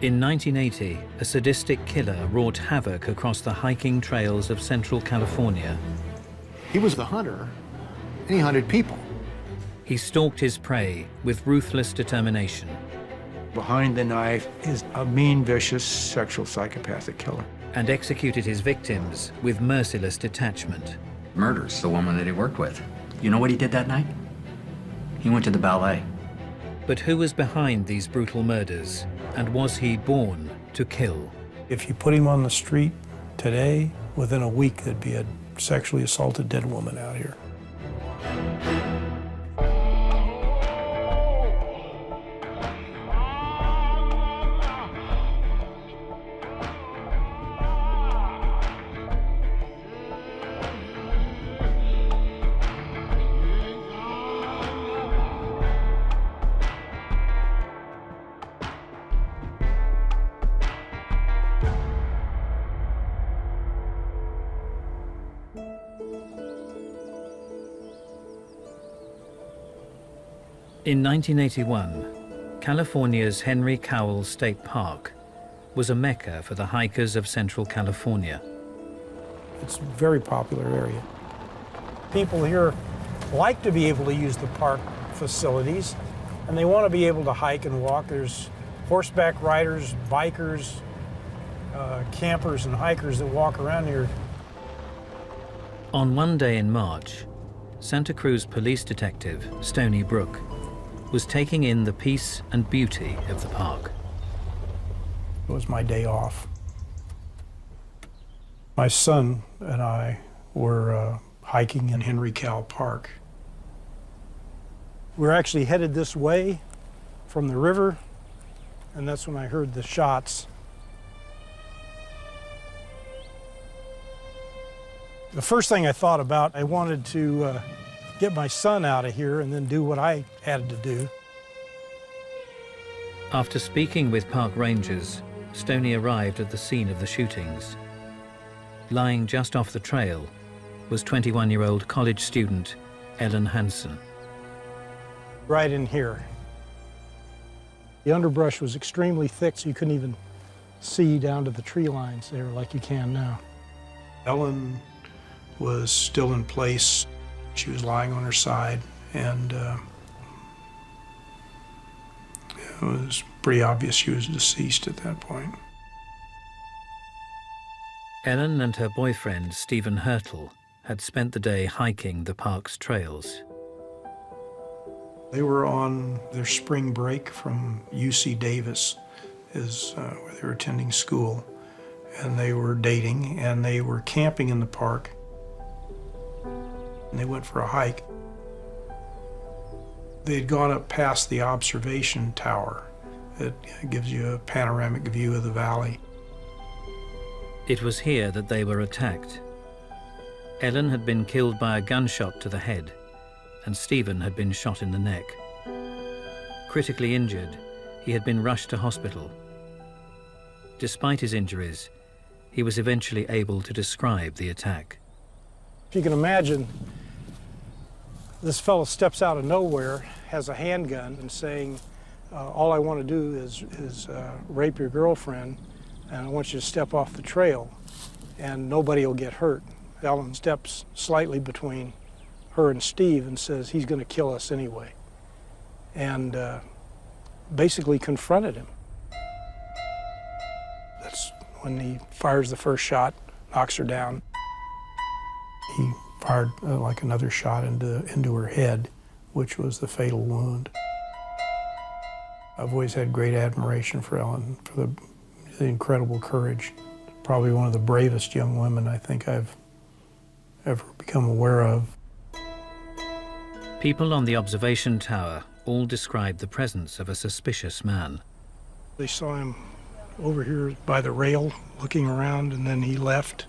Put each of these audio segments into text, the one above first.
In 1980, a sadistic killer wrought havoc across the hiking trails of Central California. He was the hunter, and he hunted people. He stalked his prey with ruthless determination. Behind the knife is a mean, vicious, sexual psychopathic killer. And executed his victims with merciless detachment. Murders the woman that he worked with. You know what he did that night? He went to the ballet. But who was behind these brutal murders? And was he born to kill? If you put him on the street today, within a week, there'd be a sexually assaulted dead woman out here. In 1981, California's Henry Cowell State Park was a mecca for the hikers of Central California. It's a very popular area. People here like to be able to use the park facilities, and they want to be able to hike and walk. There's horseback riders, bikers, campers and hikers that walk around here. On one day in March, Santa Cruz police detective Stony Brook was taking in the peace and beauty of the park. It was my day off. My son and I were hiking in Henry Cowell Park. We were actually headed this way from the river, and that's when I heard the shots. The first thing I thought about, I wanted to get my son out of here and then do what I had to do. After speaking with park rangers, Stoney arrived at the scene of the shootings. Lying just off the trail was 21-year-old college student Ellen Hansen. Right in here. The underbrush was extremely thick, so you couldn't even see down to the tree lines there like you can now. Ellen was still in place. She was lying on her side, and it was pretty obvious she was deceased at that point. Ellen and her boyfriend, Stephen Hurtle, had spent the day hiking the park's trails. They were on their spring break from UC Davis, where they were attending school, and they were dating, and they were camping in the park. And they went for a hike. They had gone up past the observation tower that gives you a panoramic view of the valley. It was here that they were attacked. Ellen had been killed by a gunshot to the head, and Stephen had been shot in the neck. Critically injured, he had been rushed to hospital. Despite his injuries, he was eventually able to describe the attack. If you can imagine, this fellow steps out of nowhere, has a handgun, and saying, all I want to do is rape your girlfriend, and I want you to step off the trail, and nobody will get hurt. Ellen steps slightly between her and Steve and says, he's going to kill us anyway, and basically confronted him. That's when he fires the first shot, knocks her down. He fired like another shot into her head, which was the fatal wound. I've always had great admiration for Ellen, for the incredible courage. Probably one of the bravest young women I think I've ever become aware of. People on the observation tower all described the presence of a suspicious man. They saw him over here by the rail looking around, and then he left,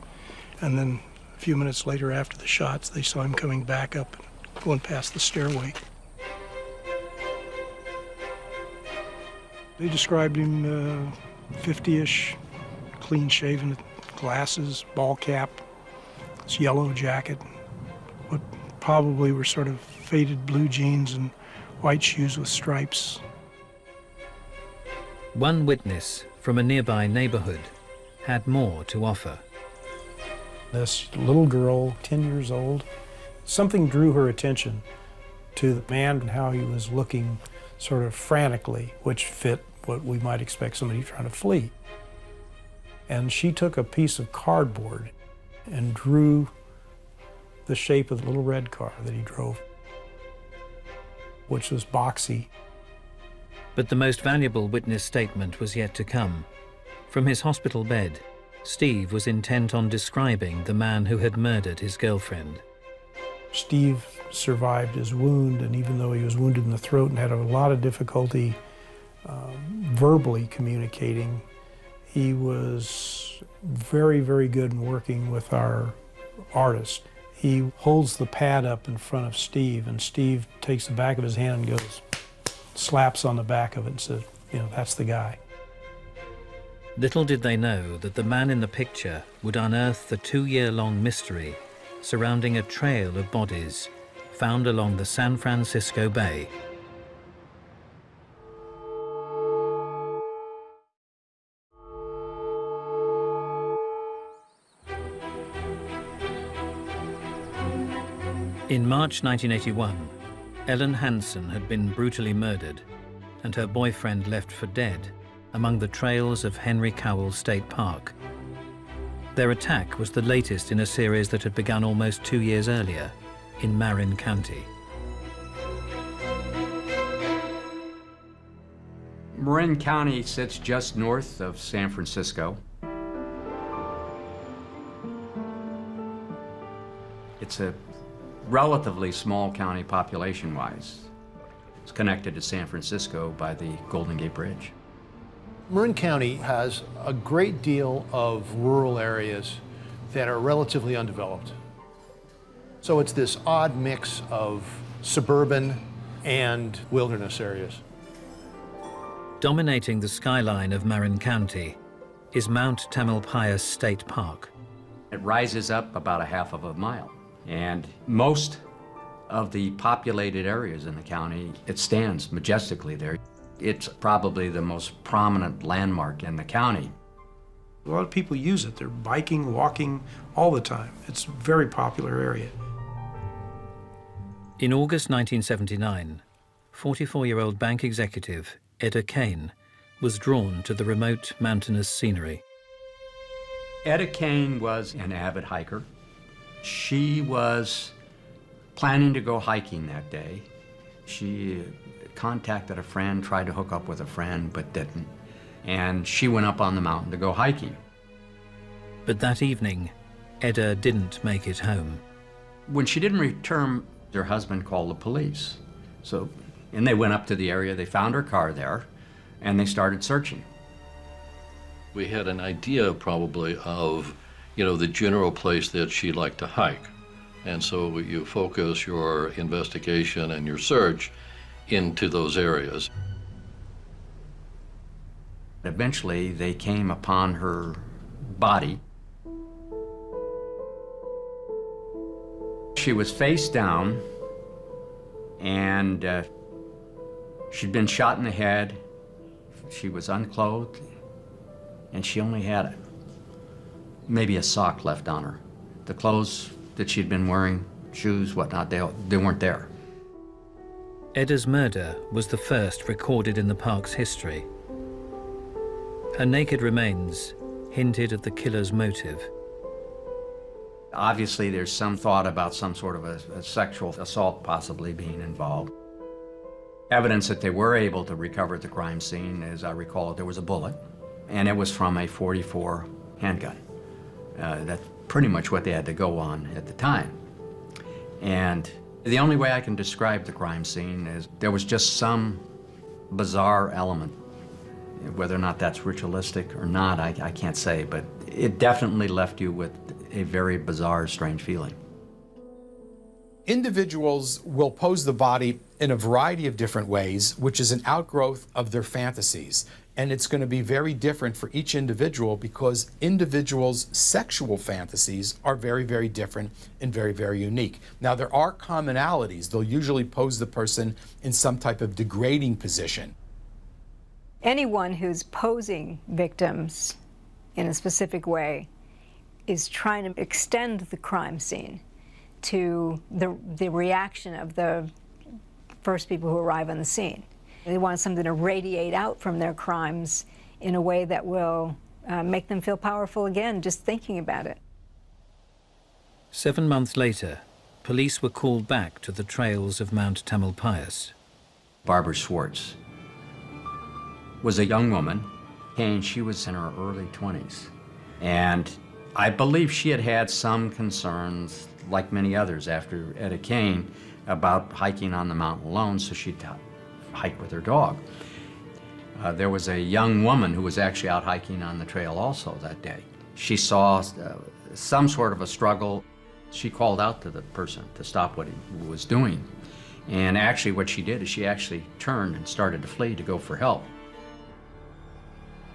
and then a few minutes later after the shots, they saw him coming back up, going past the stairway. They described him 50-ish, clean-shaven, glasses, ball cap, his yellow jacket, what probably were sort of faded blue jeans and white shoes with stripes. One witness from a nearby neighborhood, had more to offer. This little girl, 10 years old, something drew her attention to the man and how he was looking sort of frantically, which fit what we might expect somebody trying to flee. And she took a piece of cardboard and drew the shape of the little red car that he drove, which was boxy. But the most valuable witness statement was yet to come. From his hospital bed, Steve was intent on describing the man who had murdered his girlfriend. Steve survived his wound, and even though he was wounded in the throat and had a lot of difficulty verbally communicating, he was very, very good in working with our artist. He holds the pad up in front of Steve, and Steve takes the back of his hand and goes, slaps on the back of it and says, you know, that's the guy. Little did they know that the man in the picture would unearth the 2-year-long mystery surrounding a trail of bodies found along the San Francisco Bay. In March 1981, Ellen Hansen had been brutally murdered and her boyfriend left for dead among the trails of Henry Cowell State Park. Their attack was the latest in a series that had begun almost 2 years earlier in Marin County. Marin County sits just north of San Francisco. It's a relatively small county population-wise. It's connected to San Francisco by the Golden Gate Bridge. Marin County has a great deal of rural areas that are relatively undeveloped. So it's this odd mix of suburban and wilderness areas. Dominating the skyline of Marin County is Mount Tamalpais State Park. It rises up about a half of a mile, and most of the populated areas in the county, it stands majestically there. It's probably the most prominent landmark in the county. A lot of people use it. They're biking, walking all the time. It's a very popular area. In August 1979, 44-year-old bank executive Etta Kane was drawn to the remote mountainous scenery. Etta Kane was an avid hiker. She was planning to go hiking that day. She contacted a friend, tried to hook up with a friend, but didn't. And she went up on the mountain to go hiking. But that evening, Etta didn't make it home. When she didn't return, her husband called the police. And they went up to the area, they found her car there, and they started searching. We had an idea probably of, the general place that she liked to hike. And so you focus your investigation and your search into those areas. Eventually, they came upon her body. She was face down, and she'd been shot in the head. She was unclothed, and she only had maybe a sock left on her. The clothes that she'd been wearing, shoes, whatnot, they weren't there. Etta's murder was the first recorded in the park's history. Her naked remains hinted at the killer's motive. Obviously, there's some thought about some sort of a sexual assault possibly being involved. Evidence that they were able to recover at the crime scene, as I recall, there was a bullet, and it was from a .44 handgun. That's pretty much what they had to go on at the time. And the only way I can describe the crime scene is there was just some bizarre element. Whether or not that's ritualistic or not, I can't say, but it definitely left you with a very bizarre, strange feeling. Individuals will pose the body in a variety of different ways, which is an outgrowth of their fantasies. And it's going to be very different for each individual because individuals' sexual fantasies are very, very different and very, very unique. Now, there are commonalities. They'll usually pose the person in some type of degrading position. Anyone who's posing victims in a specific way is trying to extend the crime scene to the reaction of the first people who arrive on the scene. They want something to radiate out from their crimes in a way that will make them feel powerful again, just thinking about it. 7 months later, police were called back to the trails of Mount Tamalpais. Barbara Schwartz was a young woman, and she was in her early 20s. And I believe she had had some concerns, like many others after Etta Kane, about hiking on the mountain alone, so she'd hike with her dog. There was a young woman who was actually out hiking on the trail also that day. She saw some sort of a struggle. She called out to the person to stop what he was doing. And actually what she did is she actually turned and started to flee to go for help.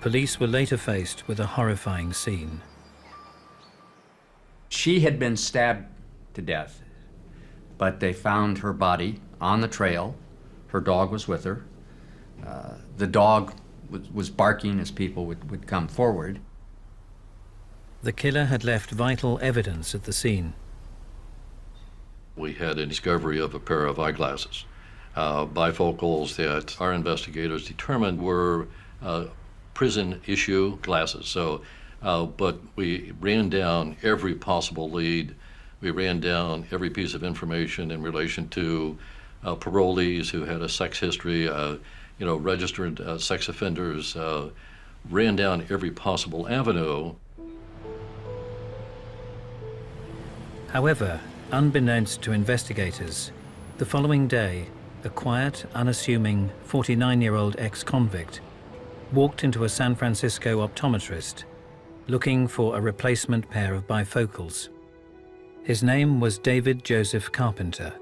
Police were later faced with a horrifying scene. She had been stabbed to death, but they found her body on the trail. Her dog was with her. The dog was barking as people would come forward. The killer had left vital evidence at the scene. We had a discovery of a pair of eyeglasses, bifocals that our investigators determined were prison issue glasses. So, but we ran down every possible lead. We ran down every piece of information in relation to parolees who had a sex history, registered sex offenders, ran down every possible avenue. However, unbeknownst to investigators, the following day, a quiet, unassuming 49-year-old ex-convict walked into a San Francisco optometrist looking for a replacement pair of bifocals. His name was David Joseph Carpenter.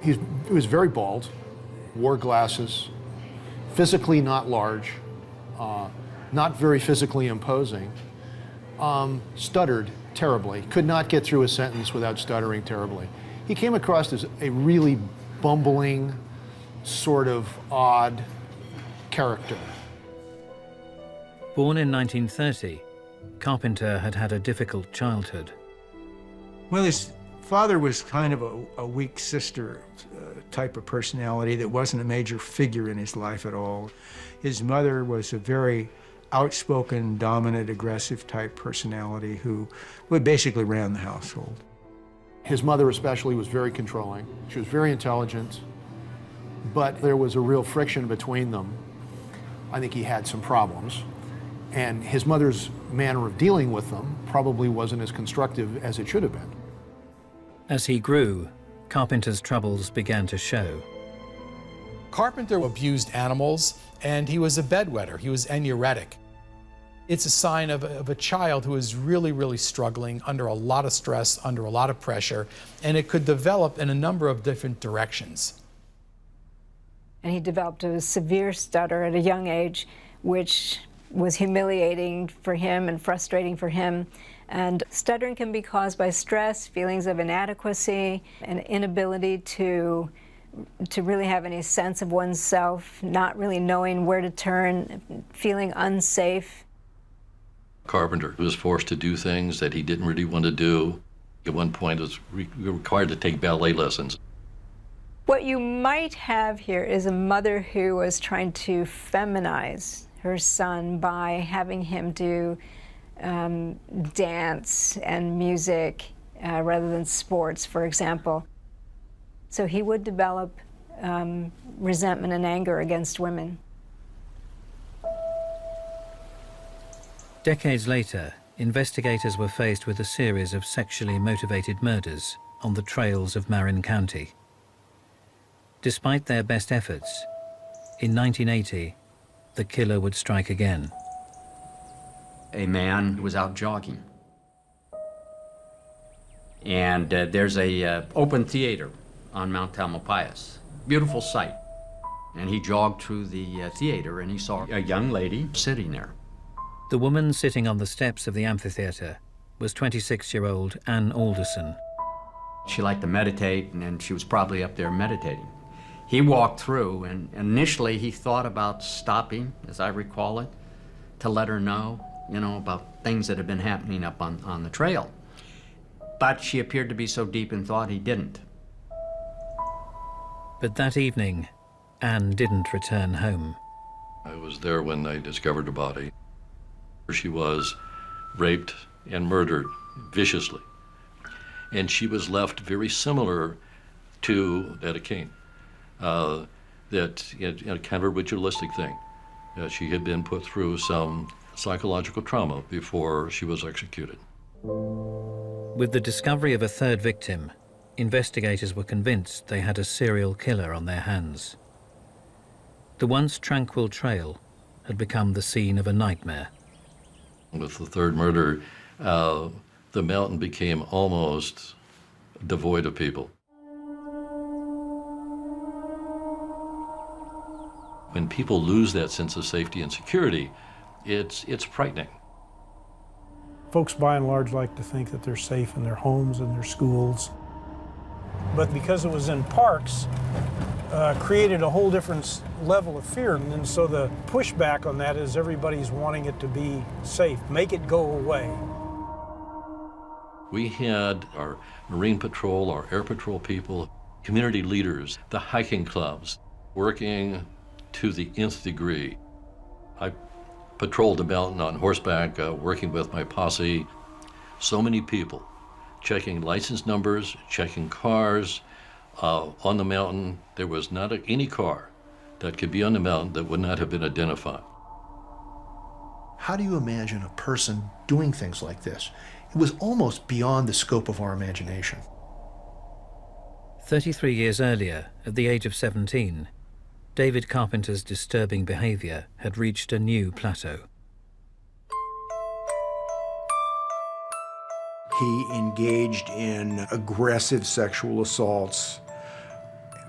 He was very bald, wore glasses, physically not large, not very physically imposing, stuttered terribly, could not get through a sentence without stuttering terribly. He came across as a really bumbling, sort of odd character. Born in 1930, Carpenter had had a difficult childhood. Well, his father was kind of a weak sister type of personality that wasn't a major figure in his life at all. His mother was a very outspoken, dominant, aggressive type personality who basically ran the household. His mother especially was very controlling. She was very intelligent, but there was a real friction between them. I think he had some problems, and his mother's manner of dealing with them probably wasn't as constructive as it should have been. As he grew, Carpenter's troubles began to show. Carpenter abused animals, and he was a bedwetter. He was anoretic. It's a sign of a child who is really, really struggling under a lot of stress, under a lot of pressure, and it could develop in a number of different directions. And he developed a severe stutter at a young age, which was humiliating for him and frustrating for him. And stuttering can be caused by stress, feelings of inadequacy, an inability to really have any sense of oneself, not really knowing where to turn, feeling unsafe. Carpenter was forced to do things that he didn't really want to do. At one point, he was required to take ballet lessons. What you might have here is a mother who was trying to feminize her son by having him do dance and music rather than sports, for example. So he would develop resentment and anger against women. Decades later, investigators were faced with a series of sexually motivated murders on the trails of Marin County. Despite their best efforts, in 1980, the killer would strike again. A man was out jogging. And there's a open theater on Mount Tamalpais. Beautiful sight. And he jogged through the theater and he saw a young lady sitting there. The woman sitting on the steps of the amphitheater was 26-year-old Ann Alderson. She liked to meditate, and she was probably up there meditating. He walked through, and initially he thought about stopping, as I recall it, to let her know, about things that had been happening up on the trail. But she appeared to be so deep in thought he didn't. But that evening, Anne didn't return home. I was there when they discovered her body. She was raped and murdered viciously. And she was left very similar to Etta Kane. That kind of a ritualistic thing. She had been put through some psychological trauma before she was executed. With the discovery of a third victim, investigators were convinced they had a serial killer on their hands. The once tranquil trail had become the scene of a nightmare. With the third murder, the mountain became almost devoid of people. When people lose that sense of safety and security, it's frightening. Folks by and large like to think that they're safe in their homes and their schools. But because it was in parks, created a whole different level of fear. And so the pushback on that is everybody's wanting it to be safe, make it go away. We had our Marine Patrol, our Air Patrol people, community leaders, the hiking clubs, working to the nth degree. I patrolled the mountain on horseback, working with my posse. So many people checking license numbers, checking cars. On the mountain, there was not any car that could be on the mountain that would not have been identified. How do you imagine a person doing things like this? It was almost beyond the scope of our imagination. 33 years earlier, at the age of 17, David Carpenter's disturbing behavior had reached a new plateau. He engaged in aggressive sexual assaults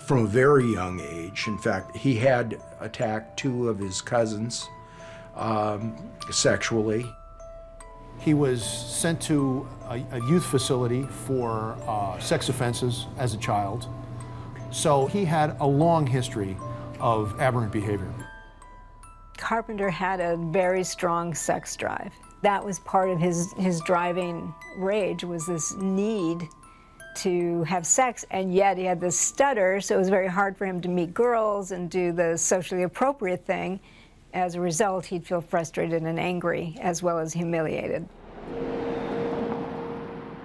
from a very young age. In fact, he had attacked 2 of his cousins sexually. He was sent to a youth facility for sex offenses as a child. So he had a long history of aberrant behavior. Carpenter had a very strong sex drive. That was part of his driving rage, was this need to have sex, and yet he had this stutter, so it was very hard for him to meet girls and do the socially appropriate thing. As a result, he'd feel frustrated and angry, as well as humiliated.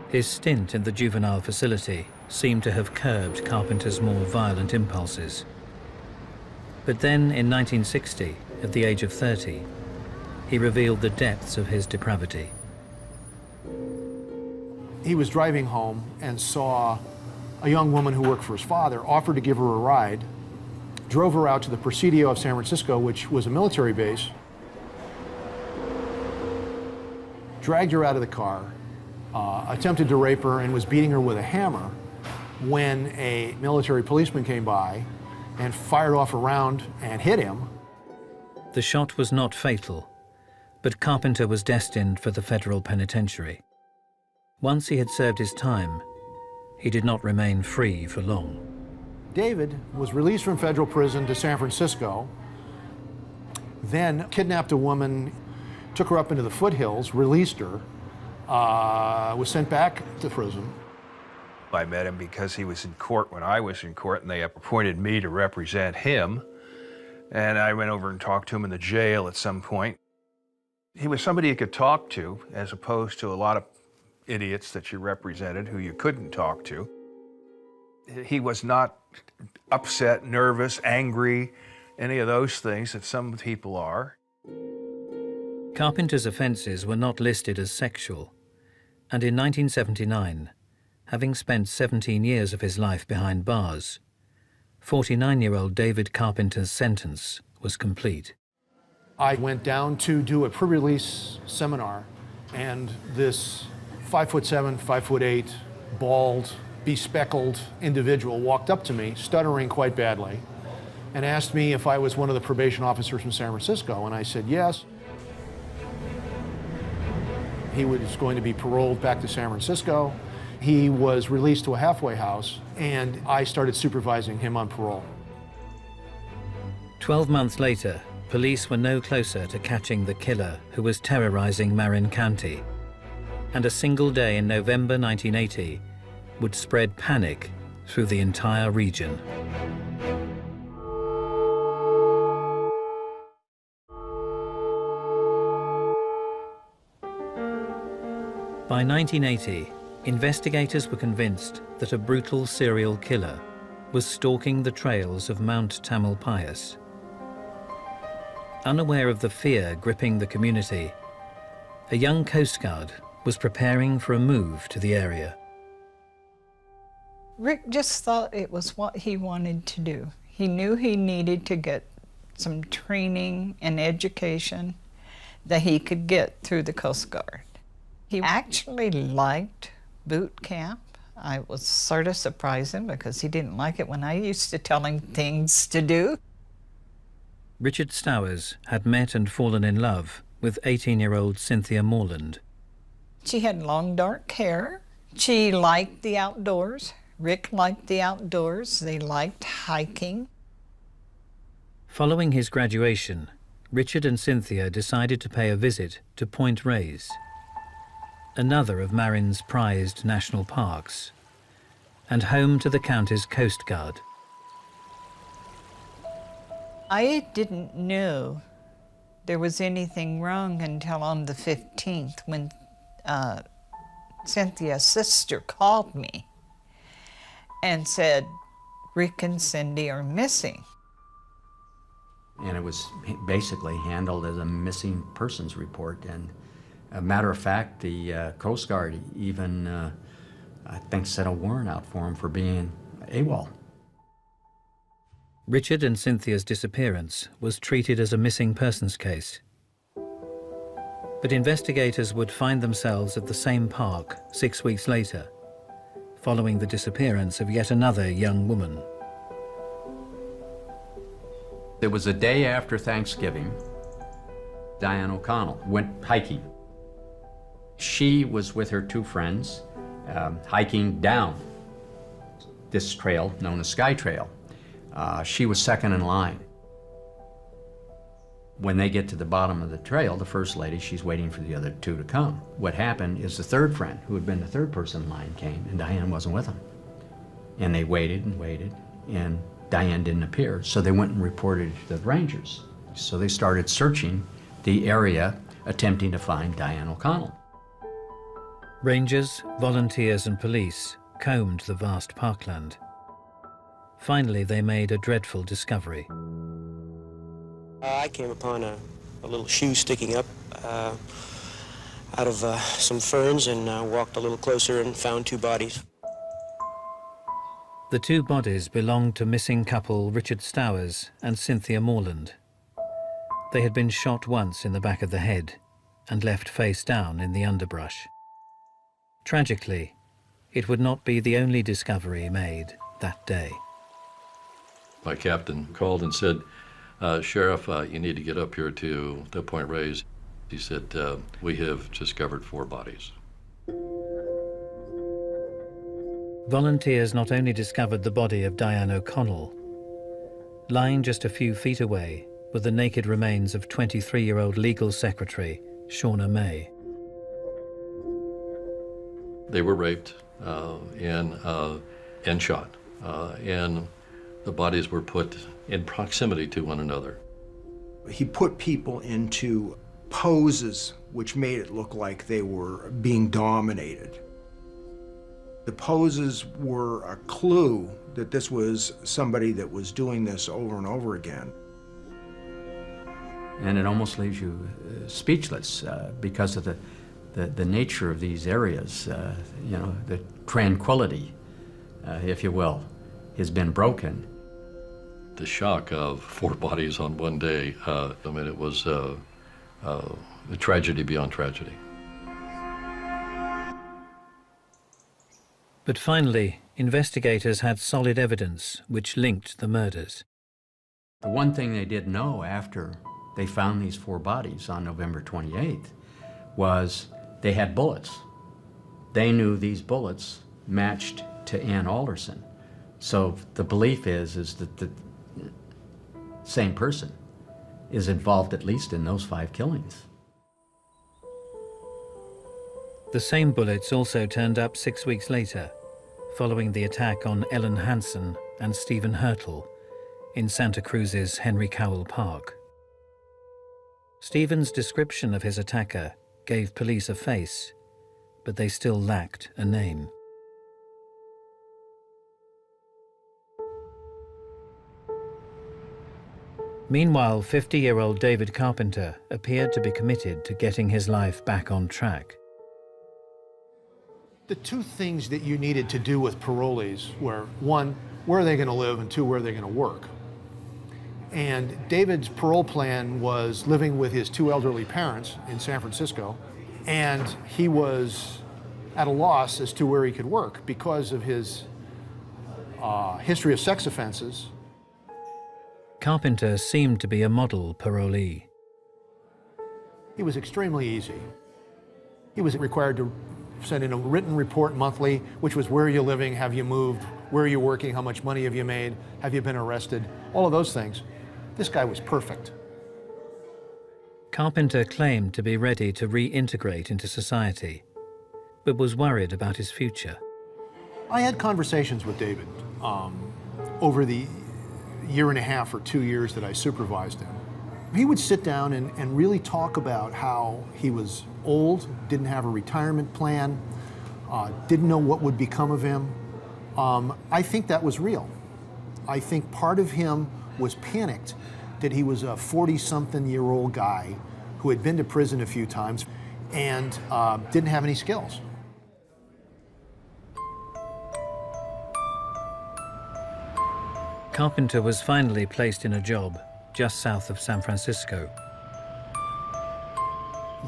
His stint in the juvenile facility seemed to have curbed Carpenter's more violent impulses. But then, in 1960, at the age of 30, he revealed the depths of his depravity. He was driving home and saw a young woman who worked for his father, offered to give her a ride, drove her out to the Presidio of San Francisco, which was a military base, dragged her out of the car, attempted to rape her, and was beating her with a hammer when a military policeman came by and fired off a round and hit him. The shot was not fatal, but Carpenter was destined for the federal penitentiary. Once he had served his time, he did not remain free for long. David was released from federal prison to San Francisco, then kidnapped a woman, took her up into the foothills, released her, was sent back to prison. I met him because he was in court when I was in court, and they appointed me to represent him. And I went over and talked to him in the jail at some point. He was somebody you could talk to, as opposed to a lot of idiots that you represented who you couldn't talk to. He was not upset, nervous, angry, any of those things that some people are. Carpenter's offences were not listed as sexual, and in 1979, having spent 17 years of his life behind bars, 49-year-old David Carpenter's sentence was complete. I went down to do a pre-release seminar, and this 5'7", 5'8", bald, bespectacled individual walked up to me, stuttering quite badly, and asked me if I was one of the probation officers from San Francisco, and I said yes. He was going to be paroled back to San Francisco. He was released to a halfway house, and I started supervising him on parole. 12 months later, police were no closer to catching the killer who was terrorizing Marin County. And a single day in November 1980 would spread panic through the entire region. By 1980, investigators were convinced that a brutal serial killer was stalking the trails of Mount Tamalpais. Unaware of the fear gripping the community, a young Coast Guard was preparing for a move to the area. Rick just thought it was what he wanted to do. He knew he needed to get some training and education that he could get through the Coast Guard. He actually liked boot camp. I was sort of surprising because he didn't like it when I used to tell him things to do. Richard Stowers had met and fallen in love with 18-year-old Cynthia Morland. She had long dark hair. She liked the outdoors. Rick liked the outdoors. They liked hiking. Following his graduation, Richard and Cynthia decided to pay a visit to Point Reyes, another of Marin's prized national parks, and home to the county's Coast Guard. I didn't know there was anything wrong until on the 15th when Cynthia's sister called me and said, Rick and Cindy are missing. And it was basically handled as a missing persons report. And a matter of fact, the Coast Guard even, I think, set a warrant out for him for being AWOL. Richard and Cynthia's disappearance was treated as a missing persons case. But investigators would find themselves at the same park 6 weeks later, following the disappearance of yet another young woman. It was the day after Thanksgiving. Diane O'Connell went hiking. She was with her two friends hiking down this trail known as Sky Trail. She was second in line. When they get to the bottom of the trail, the first lady, she's waiting for the other two to come. What happened is the third friend, who had been the third person in line, came, and Diane wasn't with them. And they waited and waited, and Diane didn't appear, so they went and reported to the rangers. So they started searching the area, attempting to find Diane O'Connell. Rangers, volunteers and police combed the vast parkland. Finally, they made a dreadful discovery. I came upon a little shoe sticking up out of some ferns and walked a little closer and found two bodies. The two bodies belonged to missing couple Richard Stowers and Cynthia Morland. They had been shot once in the back of the head and left face down in the underbrush. Tragically, it would not be the only discovery made that day. My captain called and said, Sheriff, you need to get up here to the Point Reyes. He said, we have discovered 4 bodies. Volunteers not only discovered the body of Diane O'Connell, lying just a few feet away were the naked remains of 23-year-old legal secretary Shauna May. They were raped and shot, and the bodies were put in proximity to one another. He put people into poses which made it look like they were being dominated. The poses were a clue that this was somebody that was doing this over and over again. And it almost leaves you speechless because of the nature of these areas. You know, the tranquility, if you will, has been broken. The shock of 4 bodies on one day, I mean, it was a tragedy beyond tragedy. But finally, investigators had solid evidence which linked the murders. The one thing they did know after they found these 4 bodies on November 28th was they had bullets. They knew these bullets matched to Ann Alderson. So the belief is that same person is involved at least in those 5 killings. The same bullets also turned up 6 weeks later, following the attack on Ellen Hansen and Stephen Hurtle in Santa Cruz's Henry Cowell Park. Stephen's description of his attacker gave police a face, but they still lacked a name. Meanwhile, 50-year-old David Carpenter appeared to be committed to getting his life back on track. The two things that you needed to do with parolees were, one, where are they going to live, and two, where are they going to work? And David's parole plan was living with his 2 elderly parents in San Francisco, and he was at a loss as to where he could work because of his history of sex offenses. Carpenter seemed to be a model parolee. He was extremely easy. He was required to send in a written report monthly, which was where are you living, have you moved, where are you working, how much money have you made, have you been arrested, all of those things. This guy was perfect. Carpenter claimed to be ready to reintegrate into society, but was worried about his future. I had conversations with David over the 1.5 or 2 years that I supervised him. He would sit down and really talk about how he was old, didn't have a retirement plan, didn't know what would become of him. I think that was real. I think part of him was panicked that he was a 40-something-year-old guy who had been to prison a few times and didn't have any skills. Carpenter was finally placed in a job just south of San Francisco.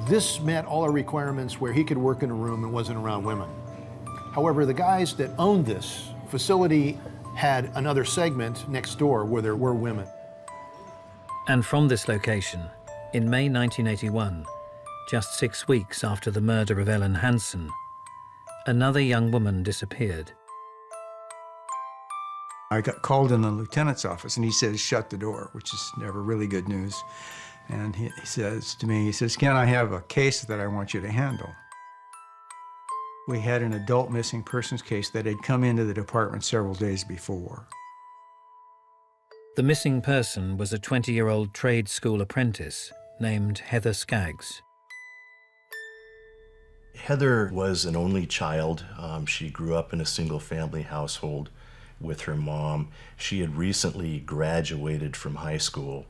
This met all our requirements where he could work in a room and wasn't around women. However, the guys that owned this facility had another segment next door where there were women. And from this location, in May 1981, just 6 weeks after the murder of Ellen Hansen, another young woman disappeared. I got called in the lieutenant's office, and he says, shut the door, which is never really good news. And he says to me, he says, Ken, I have a case that I want you to handle. We had an adult missing persons case that had come into the department several days before. The missing person was a 20-year-old trade school apprentice named Heather Skaggs. Heather was an only child. She grew up in a single-family household with her mom. She had recently graduated from high school,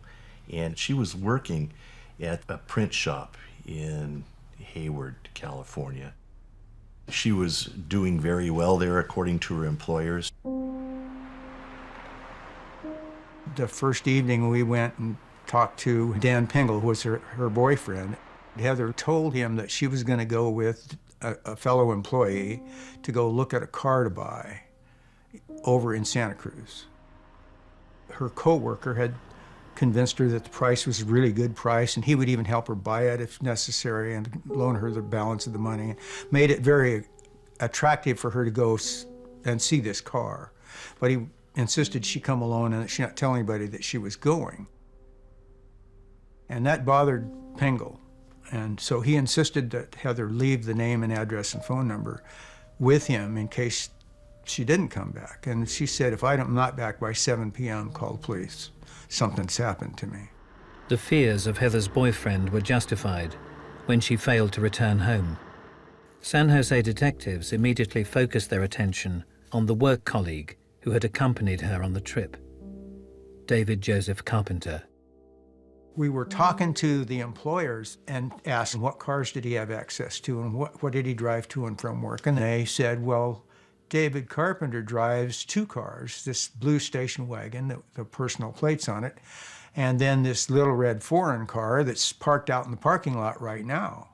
and she was working at a print shop in Hayward, California. She was doing very well there, according to her employers. The first evening we went and talked to Dan Pingle, who was her boyfriend. Heather told him that she was going to go with a fellow employee to go look at a car to buy over in Santa Cruz. Her co-worker had convinced her that the price was a really good price, and he would even help her buy it if necessary and loan her the balance of the money. Made it very attractive for her to go and see this car. But he insisted she come alone and that she not tell anybody that she was going. And that bothered Pingle. And so he insisted that Heather leave the name and address and phone number with him in case she didn't come back. And she said, if I'm not back by 7 p.m., call the police. Something's happened to me. The fears of Heather's boyfriend were justified when she failed to return home. San Jose detectives immediately focused their attention on the work colleague who had accompanied her on the trip, David Joseph Carpenter. We were talking to the employers and asked what cars did he have access to and what did he drive to and from work. And they said, well, David Carpenter drives 2 cars, this blue station wagon, the personal plates on it, and then this little red foreign car that's parked out in the parking lot right now.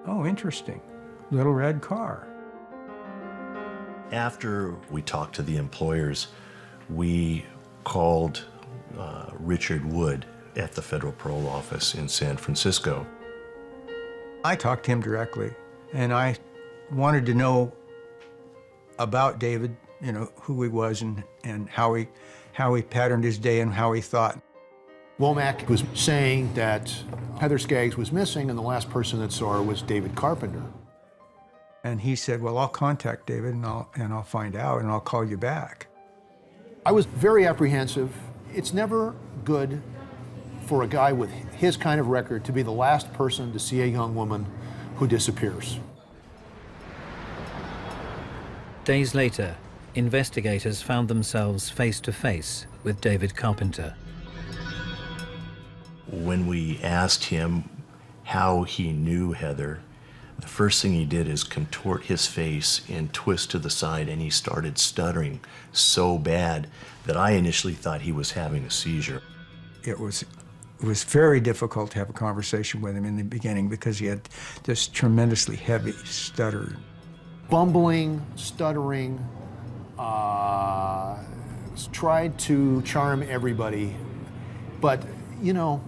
Oh, interesting. Little red car. After we talked to the employers, we called Richard Wood at the Federal Parole Office in San Francisco. I talked to him directly, and I wanted to know about David you know, who he was and how he patterned his day and how he thought. Womack was saying that Heather Skaggs was missing, and the last person that saw her was David Carpenter. And he said, well, I'll contact David and I'll find out and I'll call you back. I was very apprehensive. It's never good for a guy with his kind of record to be the last person to see a young woman who disappears. Days later, investigators found themselves face to face with David Carpenter. When we asked him how he knew Heather, the first thing he did is contort his face and twist to the side, and he started stuttering so bad that I initially thought he was having a seizure. It was very difficult to have a conversation with him in the beginning because he had this tremendously heavy stutter. Bumbling, stuttering, tried to charm everybody. But, you know,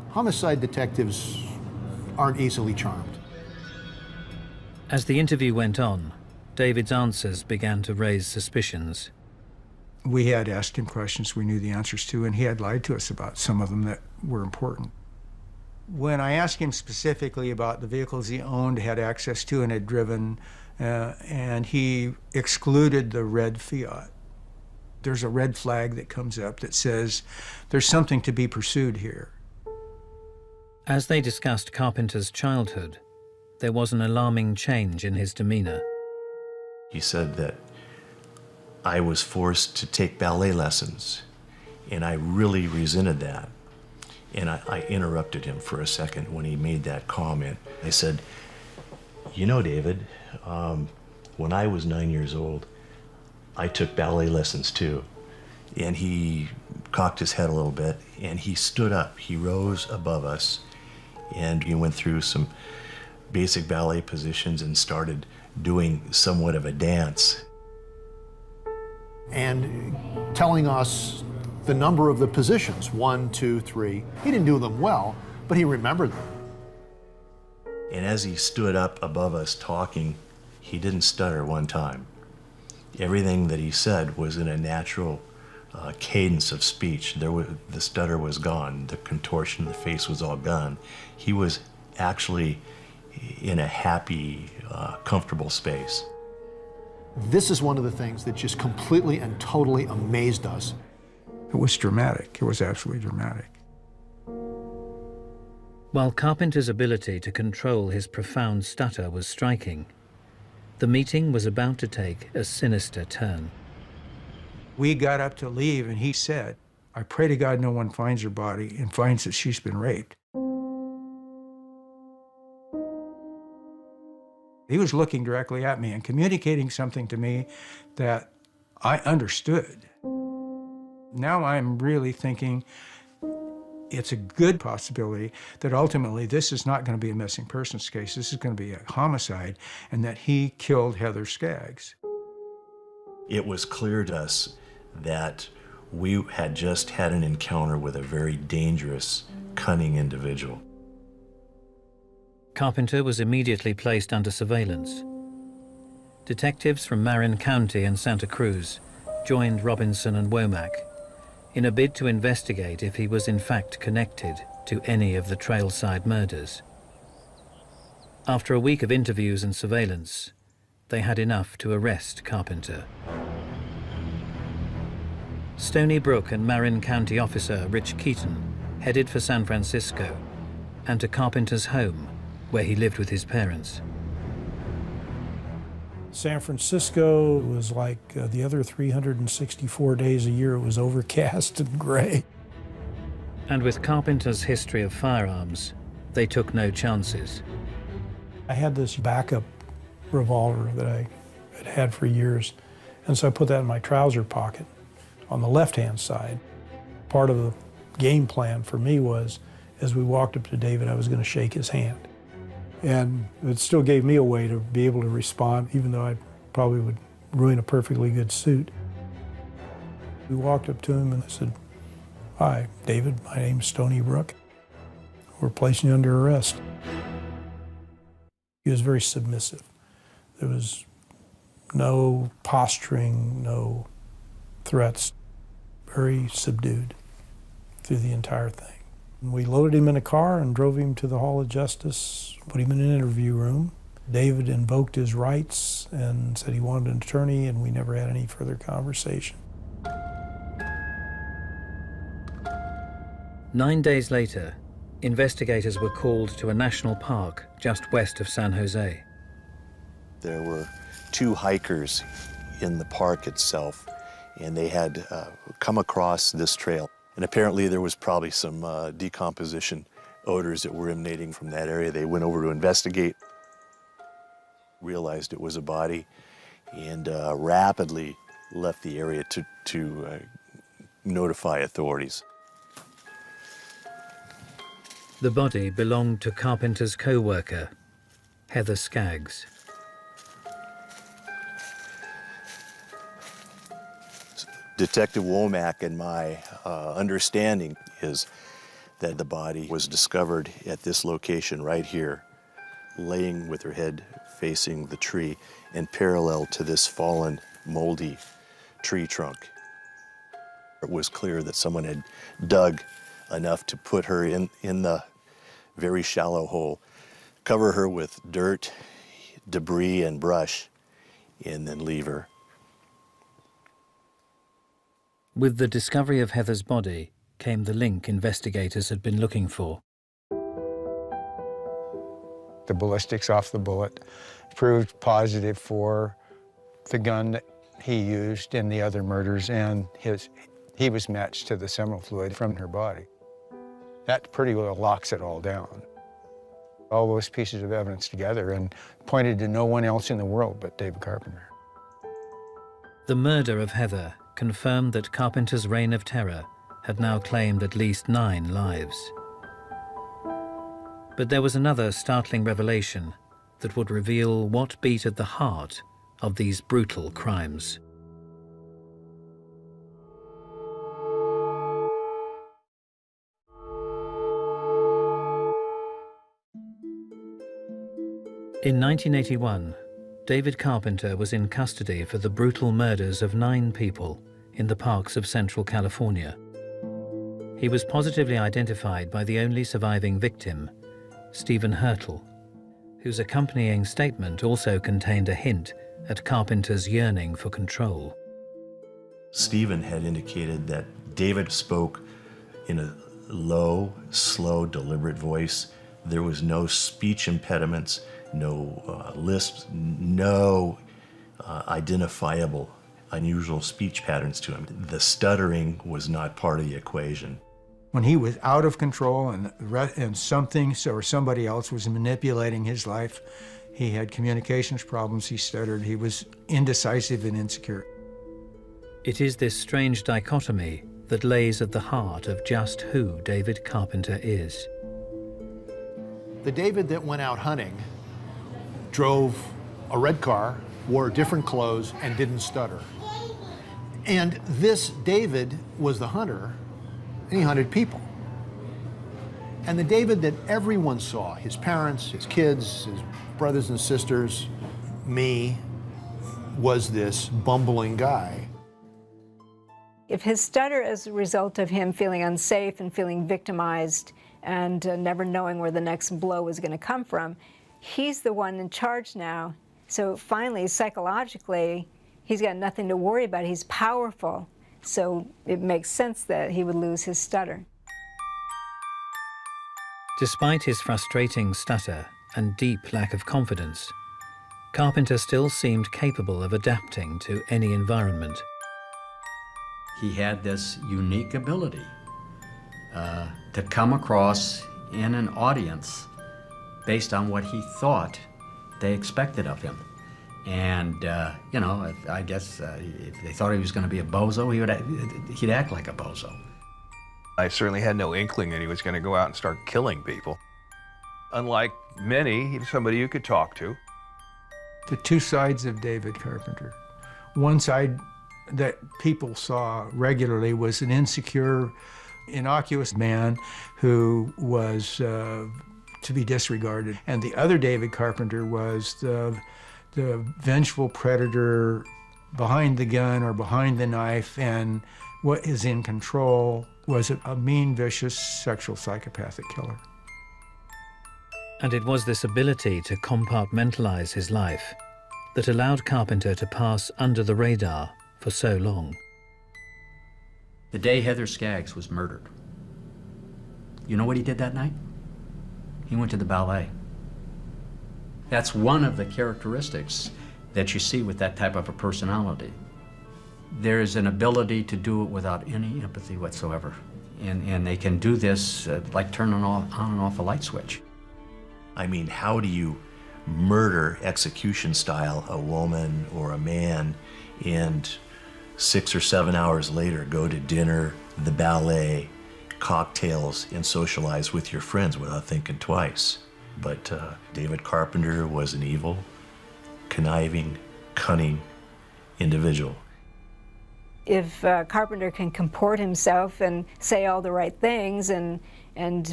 homicide detectives aren't easily charmed. As the interview went on, David's answers began to raise suspicions. We had asked him questions we knew the answers to, and he had lied to us about some of them that were important. When I asked him specifically about the vehicles he owned, had access to, and had driven, and he excluded the red Fiat. There's a red flag that comes up that says there's something to be pursued here. As they discussed Carpenter's childhood, there was an alarming change in his demeanor. He said that I was forced to take ballet lessons, and I really resented that. And I interrupted him for a second when he made that comment. I said, you know, David, when I was 9 years old, I took ballet lessons too. And he cocked his head a little bit, and he stood up. He rose above us, and he went through some basic ballet positions and started doing somewhat of a dance. And telling us the number of the positions, 1, 2, 3. He didn't do them well, but he remembered them. And as he stood up above us talking, he didn't stutter one time. Everything that he said was in a natural cadence of speech. The stutter was gone. The contortion of the face was all gone. He was actually in a happy, comfortable space. This is one of the things that just completely and totally amazed us. It was dramatic. It was absolutely dramatic. While Carpenter's ability to control his profound stutter was striking, the meeting was about to take a sinister turn. We got up to leave, and he said, I pray to God no one finds her body and finds that she's been raped. He was looking directly at me and communicating something to me that I understood. Now I'm really thinking it's a good possibility that ultimately this is not going to be a missing persons case. This is going to be a homicide, and that he killed Heather Skaggs. It was clear to us that we had just had an encounter with a very dangerous, cunning individual. Carpenter was immediately placed under surveillance. Detectives from Marin County and Santa Cruz joined Robinson and Womack in a bid to investigate if he was in fact connected to any of the Trailside murders. After a week of interviews and surveillance, they had enough to arrest Carpenter. Stony Brook and Marin County officer Rich Keaton headed for San Francisco and to Carpenter's home, where he lived with his parents. San Francisco was like the other 364 days a year. It was overcast and gray. And with Carpenter's history of firearms, they took no chances. I had this backup revolver that I had had for years, and so I put that in my trouser pocket on the left-hand side. Part of the game plan for me was, as we walked up to David, I was going to shake his hand. And it still gave me a way to be able to respond, even though I probably would ruin a perfectly good suit. We walked up to him and I said, "Hi, David, my name's Stony Brook. We're placing you under arrest." He was very submissive. There was No posturing, no threats. Very subdued through the entire thing. We loaded him in a car and drove him to the Hall of Justice, put him in an interview room. David invoked his rights and said he wanted an attorney, and we never had any further conversation. 9 days later, investigators were called to a national park just west of San Jose. There were 2 hikers in the park itself, and they had come across this trail. And apparently there was probably some decomposition odors that were emanating from that area. They went over to investigate, realized it was a body, and rapidly left the area to notify authorities. The body belonged to Carpenter's co-worker, Heather Skaggs. Detective Womack and my understanding is that the body was discovered at this location right here, laying with her head facing the tree and parallel to this fallen, moldy tree trunk. It was clear that someone had dug enough to put her in the very shallow hole, cover her with dirt, debris, and brush, and then leave her. With the discovery of Heather's body came the link investigators had been looking for. The ballistics off the bullet proved positive for the gun that he used in the other murders, and he was matched to the seminal fluid from her body. That pretty well locks it all down. All those pieces of evidence together and pointed to no one else in the world but David Carpenter. The murder of Heather confirmed that Carpenter's reign of terror had now claimed at least 9 lives. But there was another startling revelation that would reveal what beat at the heart of these brutal crimes. In 1981, David Carpenter was in custody for the brutal murders of 9 people in the parks of Central California. He was positively identified by the only surviving victim, Stephen Hurtle, whose accompanying statement also contained a hint at Carpenter's yearning for control. Stephen had indicated that David spoke in a low, slow, deliberate voice. There was no speech impediments, no lisps, no identifiable unusual speech patterns to him. The stuttering was not part of the equation. When he was out of control and something or somebody else was manipulating his life, he had communications problems, he stuttered, he was indecisive and insecure. It is this strange dichotomy that lays at the heart of just who David Carpenter is. The David that went out hunting drove a red car, wore different clothes, and didn't stutter. And this David was the hunter, and he hunted people. And the David that everyone saw, his parents, his kids, his brothers and sisters, me, was this bumbling guy. If his stutter is a result of him feeling unsafe and feeling victimized and never knowing where the next blow was going to come from, he's the one in charge now. So finally, psychologically, he's got nothing to worry about. He's powerful. So it makes sense that he would lose his stutter. Despite his frustrating stutter and deep lack of confidence, Carpenter still seemed capable of adapting to any environment. He had this unique ability to come across in an audience based on what he thought they expected of him. And, you know, I guess if they thought he was going to be a bozo, he'd act like a bozo. I certainly had no inkling that he was going to go out and start killing people. Unlike many, he was somebody you could talk to. The 2 sides of David Carpenter. One side that people saw regularly was an insecure, innocuous man who was to be disregarded. And the other David Carpenter was the the vengeful predator behind the gun or behind the knife, and what is in control was a mean, vicious, sexual psychopathic killer. And it was this ability to compartmentalize his life that allowed Carpenter to pass under the radar for so long. The day Heather Skaggs was murdered, you know what he did that night? He went to the ballet. That's one of the characteristics that you see with that type of a personality. There's an ability to do it without any empathy whatsoever. And they can do this like turning on and off a light switch. I mean, how do you murder execution style a woman or a man and 6 or 7 hours later go to dinner, the ballet, cocktails, and socialize with your friends without thinking twice? But David Carpenter was an evil, conniving, cunning individual. If Carpenter can comport himself and say all the right things and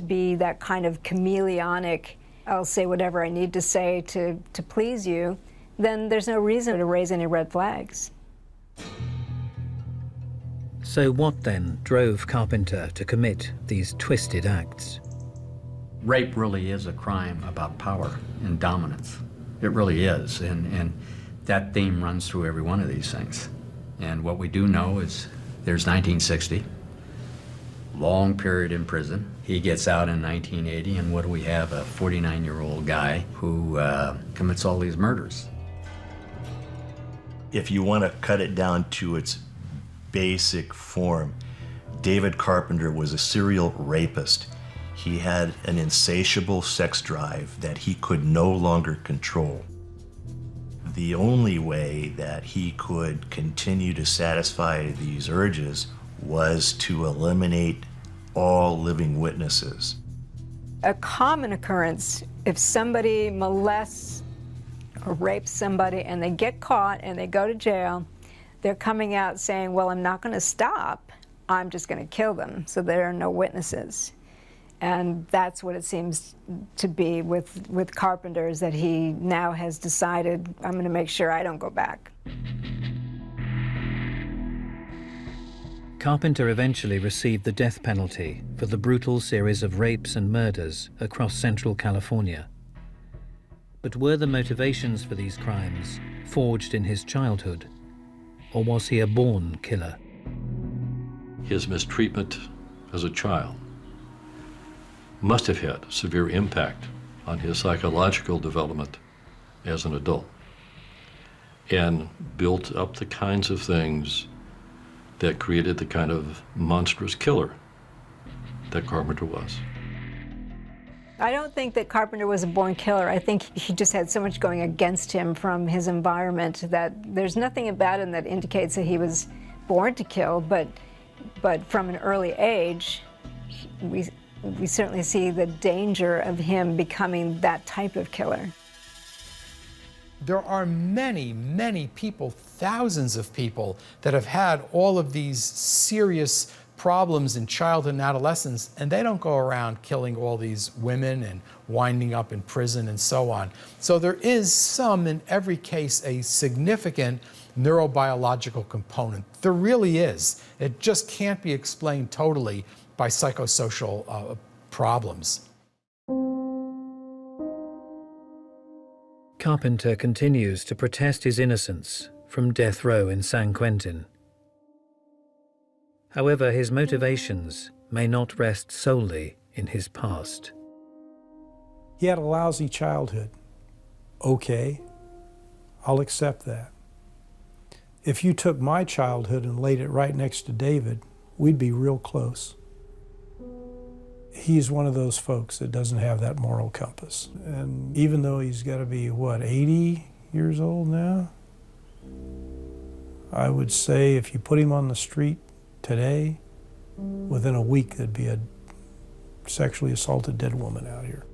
be that kind of chameleonic, I'll say whatever I need to say to please you, then there's no reason to raise any red flags. So what then drove Carpenter to commit these twisted acts? Rape really is a crime about power and dominance. It really is, and that theme runs through every one of these things. And what we do know is there's 1960, long period in prison. He gets out in 1980, and what do we have? A 49-year-old guy who commits all these murders. If you want to cut it down to its basic form, David Carpenter was a serial rapist. He had an insatiable sex drive that he could no longer control. The only way that he could continue to satisfy these urges was to eliminate all living witnesses. A common occurrence, if somebody molests or rapes somebody and they get caught and they go to jail, they're coming out saying, well, I'm not going to stop, I'm just going to kill them, so there are no witnesses. And that's what it seems to be with Carpenter, is that he now has decided, I'm going to make sure I don't go back. Carpenter eventually received the death penalty for the brutal series of rapes and murders across Central California. But were the motivations for these crimes forged in his childhood, or was he a born killer? His mistreatment as a child must have had severe impact on his psychological development as an adult and built up the kinds of things that created the kind of monstrous killer that Carpenter was. I don't think that Carpenter was a born killer. I think he just had so much going against him from his environment that there's nothing about him that indicates that he was born to kill, but from an early age, we certainly see the danger of him becoming that type of killer. There are many, many people, thousands of people, that have had all of these serious problems in childhood and adolescence, and they don't go around killing all these women and winding up in prison and so on. So there is some, in every case, a significant neurobiological component. There really is. It just can't be explained totally by psychosocial problems. Carpenter continues to protest his innocence from death row in San Quentin. However, his motivations may not rest solely in his past. He had a lousy childhood. Okay, I'll accept that. If you took my childhood and laid it right next to David, we'd be real close. He's one of those folks that doesn't have that moral compass. And even though he's got to be, what, 80 years old now? I would say if you put him on the street today, within a week there'd be a sexually assaulted dead woman out here.